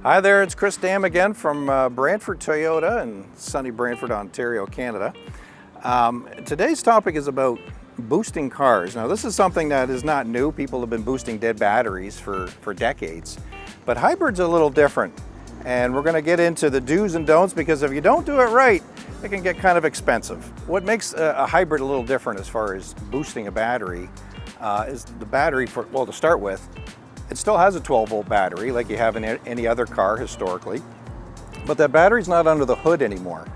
Hi there, it's Chris Dam again from Brantford Toyota in sunny Brantford, Ontario, Canada. Today's topic is about boosting cars. Now this is something that is not new. People have been boosting dead batteries for decades. But hybrids are a little different. And we're going to get into the do's and don'ts because if you don't do it right, it can get kind of expensive. What makes a hybrid a little different as far as boosting a battery is the battery, to start with, it still has a 12-volt battery like you have in any other car historically, but that battery's not under the hood anymore.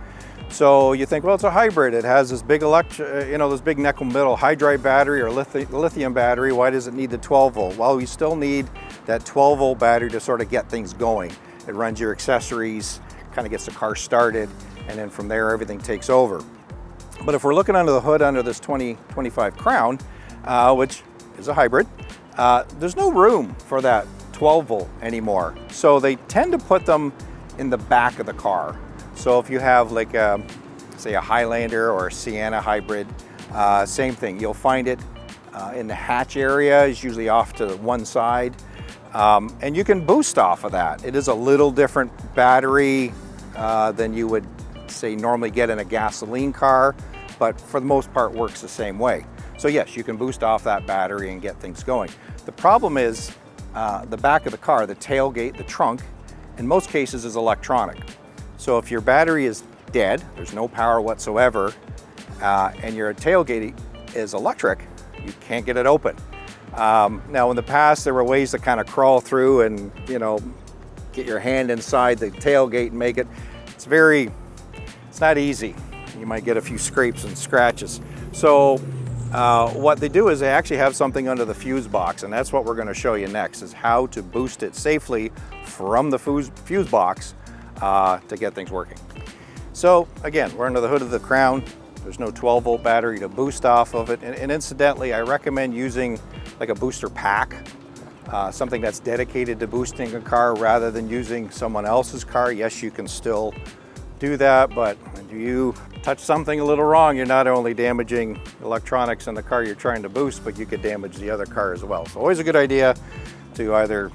So you think, well, it's a hybrid. It has this big this big nickel metal hydride battery or lithium battery. Why does it need the 12-volt? Well, we still need that 12-volt battery to sort of get things going. It runs your accessories, kind of gets the car started, and then from there everything takes over. But if we're looking under the hood under this 2025 Crown, which is a hybrid, there's no room for that 12-volt anymore. So they tend to put them in the back of the car. So if you have like say a Highlander or a Sienna hybrid, same thing. You'll find it in the hatch area, is usually off to one side. And you can boost off of that. It is a little different battery than you would say normally get in a gasoline car, but for the most part works the same way. So yes, you can boost off that battery and get things going. The problem is the back of the car, the tailgate, the trunk, in most cases is electronic. So if your battery is dead, there's no power whatsoever, and your tailgate is electric, you can't get it open. Now in the past there were ways to kind of crawl through and get your hand inside the tailgate and make it. It's not easy. You might get a few scrapes and scratches. So what they do is they actually have something under the fuse box, and that's what we're going to show you next, is how to boost it safely from the fuse box to get things working. So again, we're under the hood of the Crown. There's no 12-volt battery to boost off of it, and incidentally, I recommend using like a booster pack, something that's dedicated to boosting a car rather than using someone else's car. Yes, you can still do that, but when you touch something a little wrong, you're not only damaging electronics in the car you're trying to boost, but you could damage the other car as well. So always a good idea to either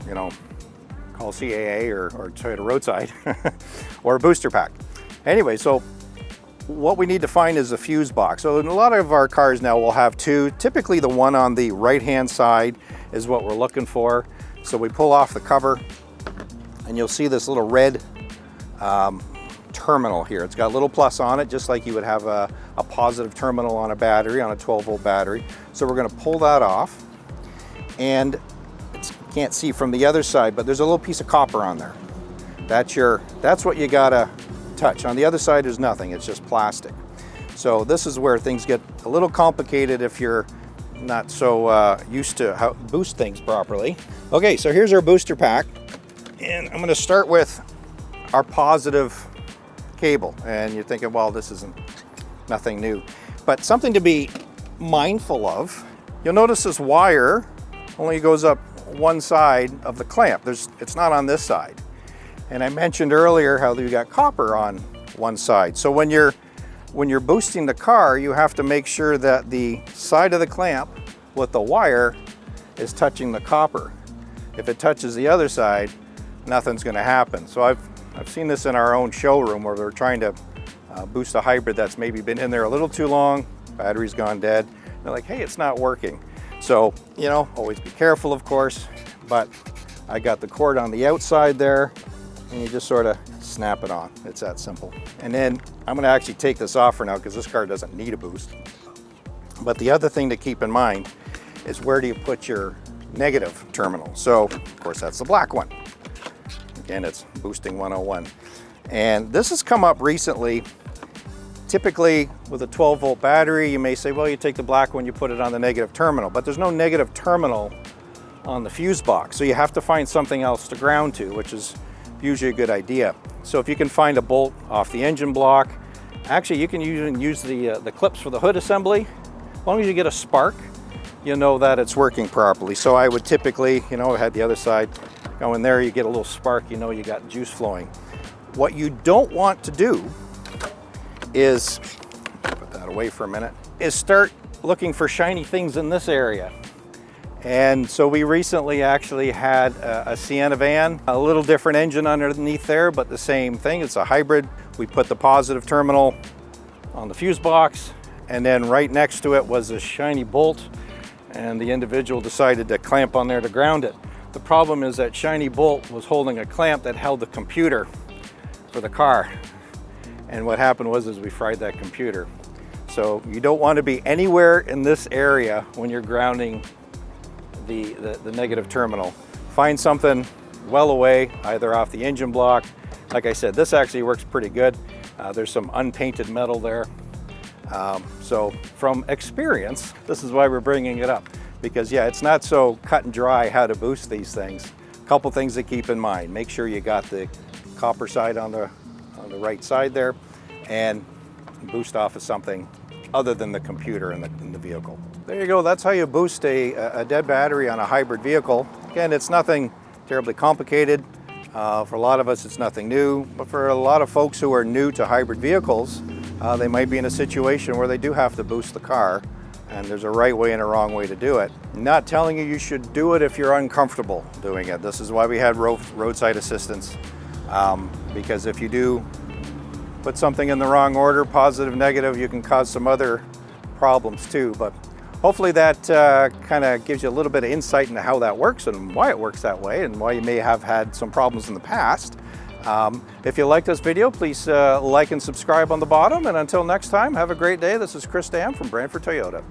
call CAA or Toyota Roadside or a booster pack. Anyway, so what we need to find is a fuse box. So in a lot of our cars now we'll have two. Typically the one on the right hand side is what we're looking for. So we pull off the cover and you'll see this little red terminal here. It's got a little plus on it, just like you would have a positive terminal on a battery, on a 12-volt battery. So we're going to pull that off, and you can't see from the other side, but there's a little piece of copper on there. That's what you gotta touch. On the other side there's nothing, it's just plastic. So this is where things get a little complicated if you're not so used to how to boost things properly. Okay, so here's our booster pack, and I'm going to start with our positive cable. And you're thinking, well, this isn't nothing new, but something to be mindful of. You'll notice this wire only goes up one side of the clamp. It's not on this side. And I mentioned earlier how you got copper on one side. So when you're boosting the car, you have to make sure that the side of the clamp with the wire is touching the copper. If it touches the other side, nothing's going to happen. So I've seen this in our own showroom where they're trying to boost a hybrid that's maybe been in there a little too long, battery's gone dead. They're like, hey, it's not working. So, always be careful, of course, but I got the cord on the outside there, and you just sort of snap it on. It's that simple. And then I'm going to actually take this off for now because this car doesn't need a boost. But the other thing to keep in mind is, where do you put your negative terminal? So, of course, that's the black one. Again, it's boosting 101. And this has come up recently. Typically with a 12-volt battery, you may say, well, you take the black one, you put it on the negative terminal, but there's no negative terminal on the fuse box. So you have to find something else to ground to, which is usually a good idea. So if you can find a bolt off the engine block, actually you can use the clips for the hood assembly. As long as you get a spark, you know that it's working properly. So I would typically, I had the other side, go in there, you get a little spark, you got juice flowing. What you don't want to do is, put that away for a minute, is start looking for shiny things in this area. And so we recently actually had a Sienna van, a little different engine underneath there, but the same thing. It's a hybrid. We put the positive terminal on the fuse box, and then right next to it was a shiny bolt, and the individual decided to clamp on there to ground it. The problem is that shiny bolt was holding a clamp that held the computer for the car. And what happened was we fried that computer. So you don't want to be anywhere in this area when you're grounding the negative terminal. Find something well away, either off the engine block. Like I said, this actually works pretty good. There's some unpainted metal there. So from experience, this is why we're bringing it up. Because yeah, it's not so cut and dry how to boost these things. A couple things to keep in mind. Make sure you got the copper side on the right side there, and boost off of something other than the computer in the vehicle. There you go, that's how you boost a dead battery on a hybrid vehicle. Again, it's nothing terribly complicated. For a lot of us, it's nothing new, but for a lot of folks who are new to hybrid vehicles, they might be in a situation where they do have to boost the car, and there's a right way and a wrong way to do it. I'm not telling you should do it if you're uncomfortable doing it. This is why we had roadside assistance, because if you do put something in the wrong order, positive, negative, you can cause some other problems too. But hopefully that kind of gives you a little bit of insight into how that works and why it works that way, and why you may have had some problems in the past. If you like this video, please like and subscribe on the bottom. And until next time, have a great day. This is Chris Dam from Brantford Toyota.